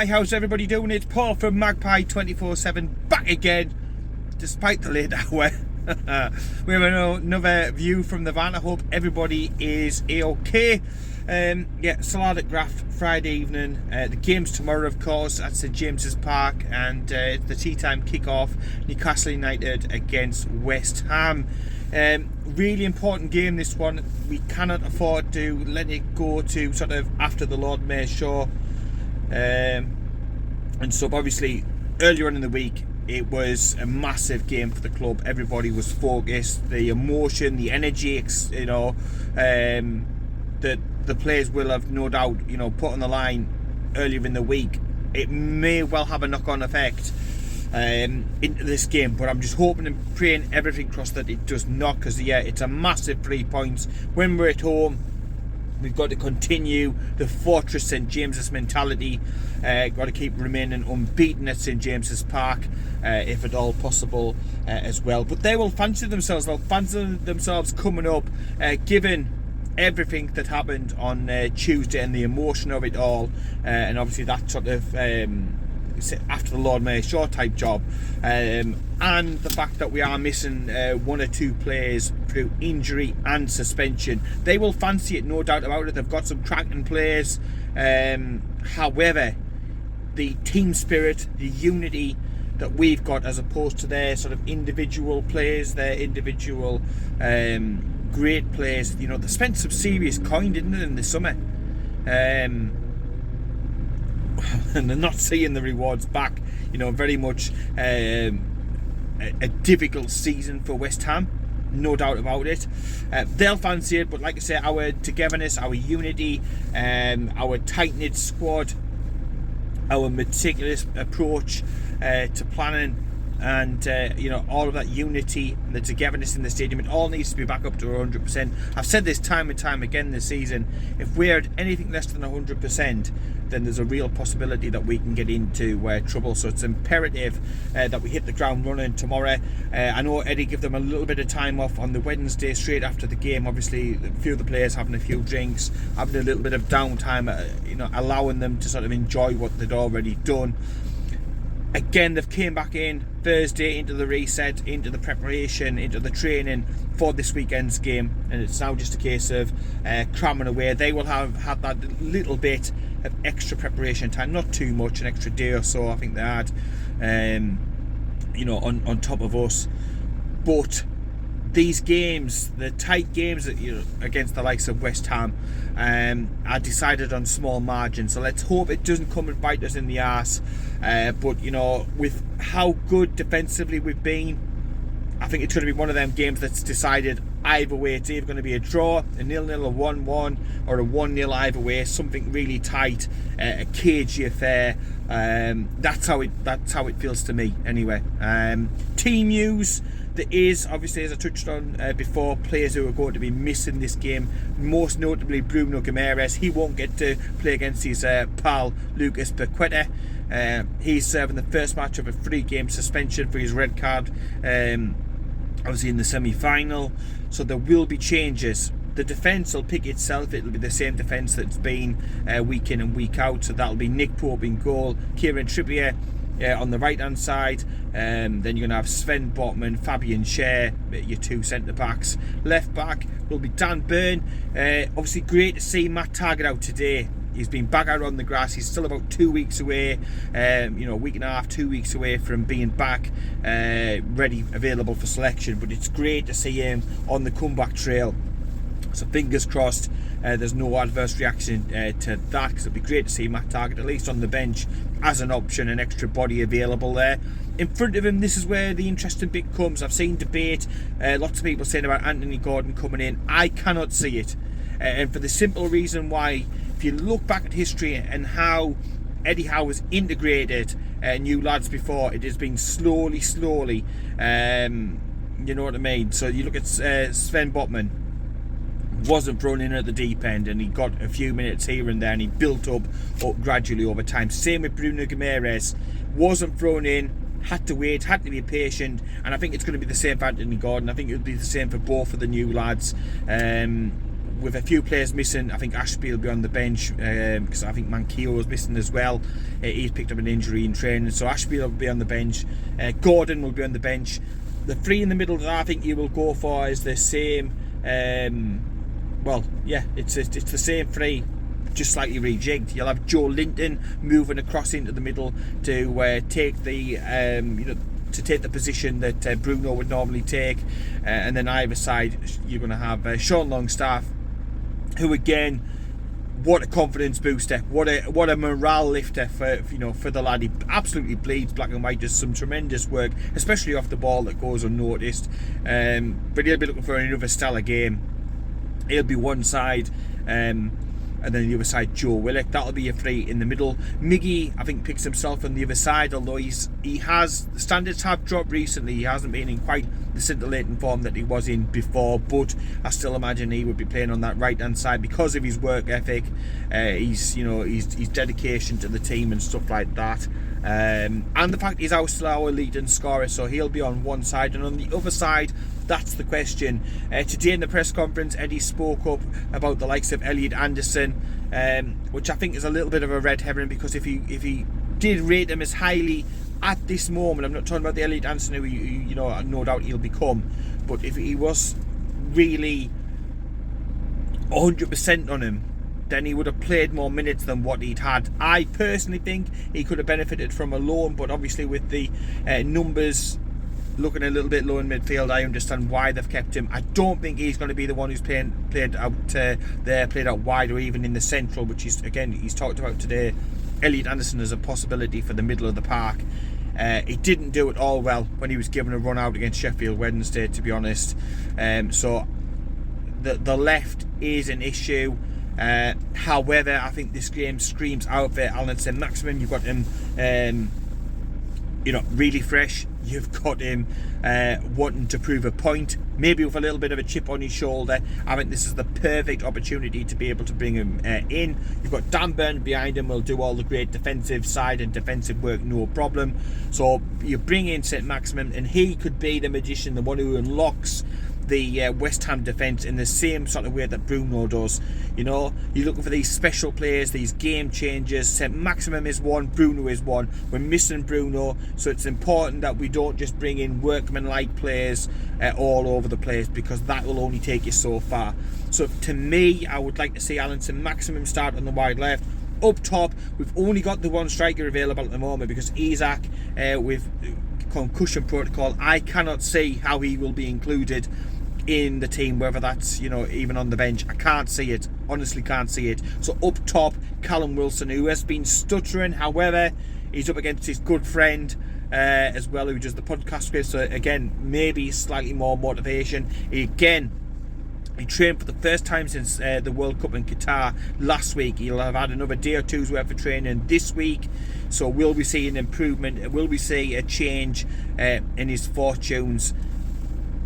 Hi, how's everybody doing? It's Paul from Magpie 24/7 back again, despite the late hour. We have another view from the van. I hope everybody is okay. Salada Graph Friday evening. The game's tomorrow, of course, at St James's Park, and the tea time kick-off. Newcastle United against West Ham. Really important game, this one. We cannot afford to let it go to sort of after the Lord Mayor's show. And so obviously earlier on in the week it was a massive game for the club. Everybody was focused. The emotion, the energy, that the players will have no doubt put on the line earlier in the week. It may well have a knock-on effect into this game, but I'm just hoping and praying everything crossed that it does not, because it's a massive 3 points when we're at home. We've got to continue the Fortress St James's mentality. Got to keep remaining unbeaten at St James's Park, if at all possible, as well. But they will fancy themselves. They'll fancy themselves coming up, given everything that happened on Tuesday and the emotion of it all, and obviously that sort of after the Lord Mayor show type job, and the fact that we are missing one or two players through injury and suspension. They will fancy it, no doubt about it. They've got some cracking players. However, the team spirit, the unity that we've got, as opposed to their sort of individual players, their individual great players, they spent some serious coin, didn't they, in the summer? And they're not seeing the rewards back. Very much a difficult season for West Ham, no doubt about it. They'll fancy it, but like I say, our togetherness, our unity, our tight-knit squad, our meticulous approach to planning, and all of that unity and the togetherness in the stadium, it all needs to be back up to 100%. I've said this time and time again this season. If we're at anything less than 100%, then there's a real possibility that we can get into trouble. So it's imperative that we hit the ground running tomorrow. I know Eddie gave them a little bit of time off on the Wednesday straight after the game. Obviously, a few of the players having a few drinks, having a little bit of downtime, allowing them to sort of enjoy what they'd already done. Again, they've came back in Thursday into the reset, into the preparation, into the training for this weekend's game, and it's now just a case of cramming away. They will have had that little bit of extra preparation time, not too much, an extra day or so I think they had, on top of us. But these games, the tight games that against the likes of West Ham, are decided on small margins. So let's hope it doesn't come and bite us in the arse. But with how good defensively we've been, I think it's going to be one of them games that's decided either way. It's either going to be a draw, a 0-0, a 1-1, or a 1-0 either way. Something really tight, a cagey affair. That's how it feels to me, anyway. Team news. There is, obviously, as I touched on before, players who are going to be missing this game. Most notably, Bruno Guimaraes. He won't get to play against his pal Lucas Paqueta. He's serving the first match of a 3-game suspension for his red card, obviously in the semi-final. So there will be changes. The defence will pick itself. It'll be the same defence that's been week in and week out. So that'll be Nick Pope in goal, Kieran Trippier on the right hand side, then you're going to have Sven Botman, Fabian Schär, your two centre backs. Left back will be Dan Burn. Obviously great to see Matt Targett out today. He's been back out on the grass. He's still about 2 weeks away, a week and a half, 2 weeks away from being back, ready, available for selection. But it's great to see him on the comeback trail. So fingers crossed there's no adverse reaction to that, because it'd be great to see Matt Targett at least on the bench as an option, an extra body available there. In front of him, this is where the interesting bit comes. I've seen debate, lots of people saying about Anthony Gordon coming in. I cannot see it, and for the simple reason why, if you look back at history and how Eddie Howe has integrated new lads before, it has been slowly, you know what I mean. So you look at Sven Botman, wasn't thrown in at the deep end, and he got a few minutes here and there, and he built up gradually over time. Same with Bruno Guimaraes, wasn't thrown in, had to wait, had to be patient, and I think it's going to be the same for Anthony Gordon. I think it'll be the same for both of the new lads. with a few players missing, I think Ashby will be on the bench because I think Mankio is missing as well. He's picked up an injury in training, so Ashby will be on the bench. Gordon will be on the bench. The three in the middle that I think you will go for is the same. It's the same three, just slightly rejigged. You'll have Joe Linton moving across into the middle to take the to take the position that Bruno would normally take, and then either side you're going to have Sean Longstaff, who again, what a confidence booster, what a morale lifter for the lad. He absolutely bleeds black and white, does some tremendous work, especially off the ball that goes unnoticed. But he'll be looking for another stellar game. He'll be one side, and then the other side Joe Willock. That'll be a three in the middle. Miggy, I think, picks himself on the other side, although the standards have dropped recently. He hasn't been in quite the scintillating form that he was in before, but I still imagine he would be playing on that right hand side because of his work ethic, his dedication to the team and stuff like that. And the fact he's still our leading scorer, so he'll be on one side, and on the other side, that's the question. Today in the press conference, Eddie spoke up about the likes of Elliot Anderson, which I think is a little bit of a red herring, because if he did rate him as highly at this moment, I'm not talking about the Elliot Anderson who no doubt he'll become, but if he was really 100% on him, then he would have played more minutes than what he'd had. I personally think he could have benefited from a loan, but obviously with the numbers looking a little bit low in midfield, I understand why they've kept him. I don't think he's going to be the one who's played out wide or even in the central, which he's talked about today. Elliot Anderson is a possibility for the middle of the park. He didn't do it all well when he was given a run out against Sheffield Wednesday, to be honest. So the left is an issue. However, I think this game screams out for Alan Saint-Maximin. You've got him really fresh. You've got him wanting to prove a point, maybe with a little bit of a chip on his shoulder. I think this is the perfect opportunity to be able to bring him in. You've got Dan Burn behind him, will do all the great defensive side and defensive work, no problem. So you bring in Saint-Maximin, and he could be the magician, the one who unlocks the West Ham defence in the same sort of way that Bruno does. You're looking for these special players, these game changers. Saint-Maximin is one, Bruno is one. We're missing Bruno, so it's important that we don't just bring in workman-like players all over the place, because that will only take you so far. So to me, I would like to see Alan Saint-Maximin start on the wide left. Up top, we've only got the one striker available at the moment, because Isaac, with concussion protocol, I cannot see how he will be included in the team, whether that's even on the bench. I can't see it, honestly can't see it. So up top, Callum Wilson, who has been stuttering. However, he's up against his good friend as well, who does the podcast with, so again, maybe slightly more motivation. He trained for the first time since the World Cup in Qatar last week. He'll have had another day or two's worth of training this week. So will we see an improvement? Will we see a change in his fortunes?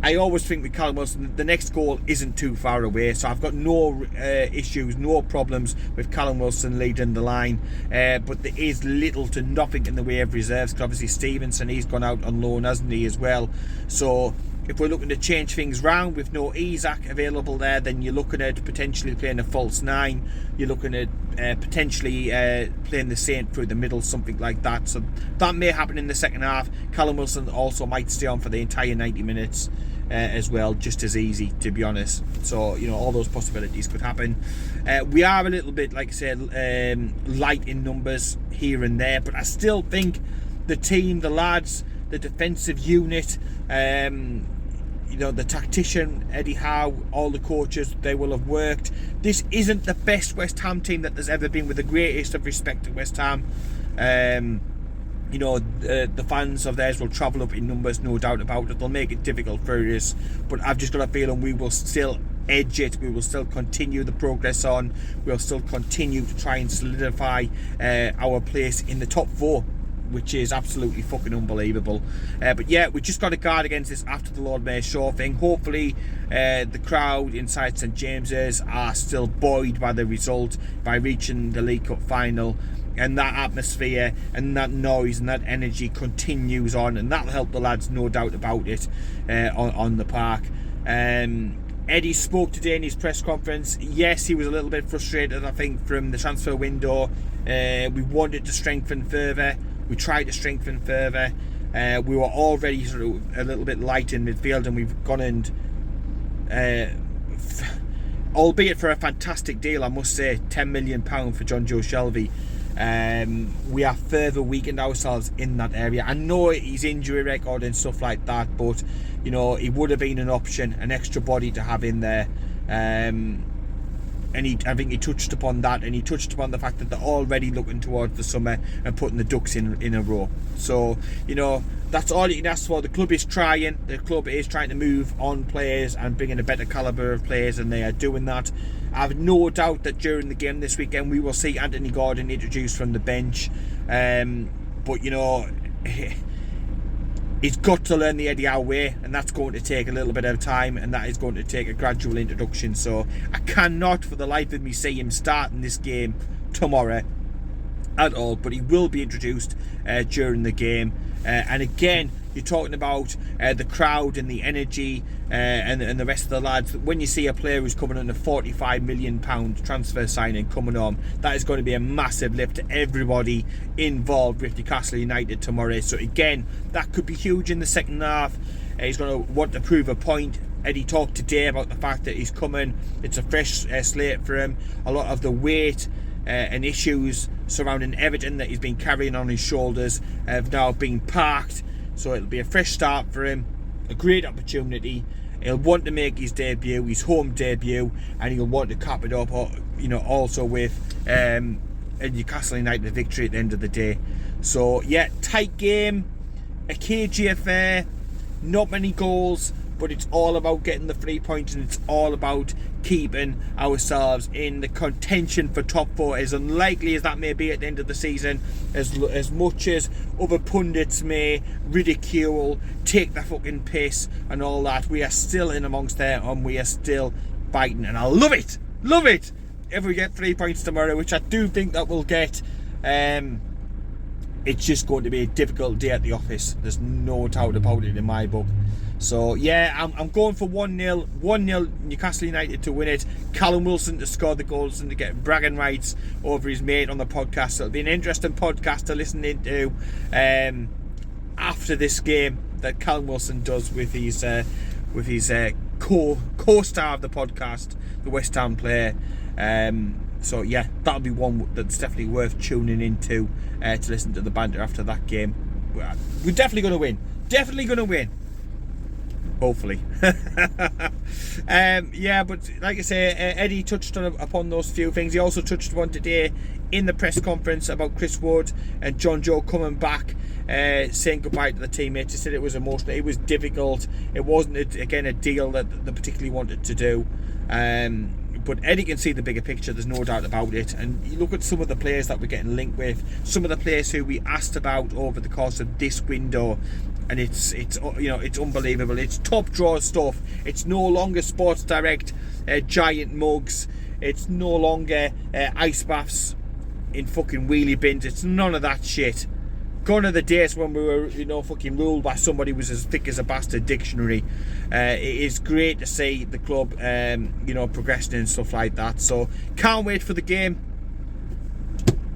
I always think with Callum Wilson, the next goal isn't too far away, so I've got no issues, no problems with Callum Wilson leading the line, but there is little to nothing in the way of reserves, because obviously Stevenson, he's gone out on loan, hasn't he, as well. So if we're looking to change things round with no Isaac available there, then you're looking at potentially playing a false nine. You're looking at potentially playing the Saint through the middle, something like that. So that may happen in the second half. Callum Wilson also might stay on for the entire 90 minutes as well, just as easy, to be honest. So all those possibilities could happen. We are a little bit, like I said, light in numbers here and there, but I still think the team, the lads, the defensive unit, the tactician Eddie Howe, all the coaches, they will have worked. This isn't the best West Ham team that there's ever been, with the greatest of respect to West Ham. The fans of theirs will travel up in numbers, no doubt about it. They'll make it difficult for us, but I've just got a feeling we will still edge it. We will still continue the progress on. We'll still continue to try and solidify our place in the top four, which is absolutely fucking unbelievable. But yeah, we just got to guard against this after the Lord Mayor Shaw thing. Hopefully the crowd inside St James's are still buoyed by the result, by reaching the League Cup final, and that atmosphere and that noise and that energy continues on, and that'll help the lads, no doubt about it, on the park. Eddie spoke today in his press conference. Yes, he was a little bit frustrated, I think, from the transfer window. We wanted to strengthen further. We tried to strengthen further. We were already sort of a little bit light in midfield, and we've gone and, albeit for a fantastic deal, I must say, £10 million for John Joe Shelby. We are further weakened ourselves in that area. I know his injury record and stuff like that, but you know, it would have been an option, an extra body to have in there. And I think he touched upon that, and he touched upon the fact that they're already looking towards the summer and putting the ducks in a row. So, you know, that's all you can ask for. The club is trying. The club is trying to move on players and bring in a better calibre of players, and they are doing that. I have no doubt that during the game this weekend we will see Anthony Gordon introduced from the bench. But, you know, he's got to learn the Eddie Howe way, and that's going to take a little bit of time, and that is going to take a gradual introduction. So I cannot for the life of me see him starting this game tomorrow at all, but he will be introduced during the game. And again, you're talking about the crowd and the energy and the rest of the lads. When you see a player who's coming on a £45 million transfer signing coming on, that is going to be a massive lift to everybody involved with Newcastle United tomorrow. So again, that could be huge in the second half. He's going to want to prove a point. Eddie talked today about the fact that he's coming. It's a fresh slate for him. A lot of the weight and issues surrounding Everton that he's been carrying on his shoulders have now been parked. So it'll be a fresh start for him, a great opportunity. He'll want to make his debut, his home debut, and he'll want to cap it up, you know, also with a Newcastle United victory at the end of the day. So yeah, tight game, a cagey affair, not many goals, but it's all about getting the 3 points, and it's all about keeping ourselves in the contention for top 4, as unlikely as that may be at the end of the season. As much as other pundits may ridicule, take the fucking piss and all that, we are still in amongst there, and we are still fighting, and I love it if we get 3 points tomorrow, which I do think that we'll get. It's just going to be a difficult day at the office, there's no doubt about it in my book. So yeah, I'm going for 1-0 Newcastle United to win it. Callum Wilson to score the goals and to get bragging rights over his mate on the podcast. So it'll be an interesting podcast to listen into after this game that Callum Wilson does with his co-star of the podcast, the West Ham player. So yeah, that'll be one that's definitely worth tuning into to listen to the banter after that game. We're definitely going to win. Definitely going to win. Hopefully. Yeah, but like I say, Eddie touched upon those few things. He also touched upon today in the press conference about Chris Wood and John Joe coming back, saying goodbye to the teammates. He said it was emotional, it was difficult, it wasn't again a deal that they particularly wanted to do. But Eddie can see the bigger picture, there's no doubt about it. And you look at some of the players that we're getting linked with, some of the players who we asked about over the course of this window, and it's you know, it's unbelievable. It's top draw stuff. It's no longer Sports Direct giant mugs. It's no longer ice baths in fucking wheelie bins. It's none of that shit. Gone are the days when we were, you know, fucking ruled by somebody who was as thick as a bastard dictionary. It is great to see the club, you know, progressing and stuff like that. So can't wait for the game.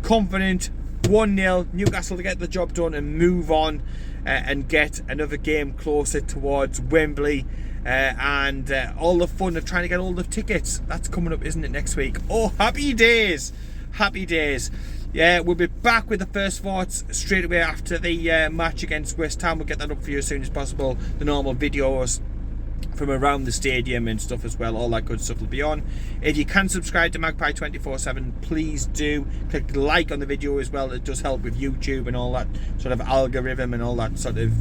Confident, 1-0 Newcastle to get the job done and move on and get another game closer towards Wembley. And all the fun of trying to get all the tickets. That's coming up, isn't it, next week? Oh, happy days! Happy days. Yeah, we'll be back with the first thoughts straight away after the match against West Ham. We'll get that up for you as soon as possible. The normal videos from around the stadium and stuff as well. All that good stuff will be on. If you can subscribe to Magpie 24/7, please do. Click like on the video as well. It does help with YouTube and all that sort of algorithm and all that sort of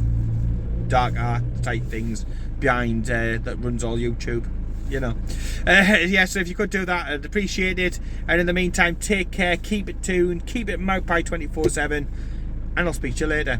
dark art type things behind that runs all YouTube. You know, yeah, so if you could do that, I'd appreciate it. And in the meantime, take care, keep it tuned, keep it Magpie 24/7, and I'll speak to you later.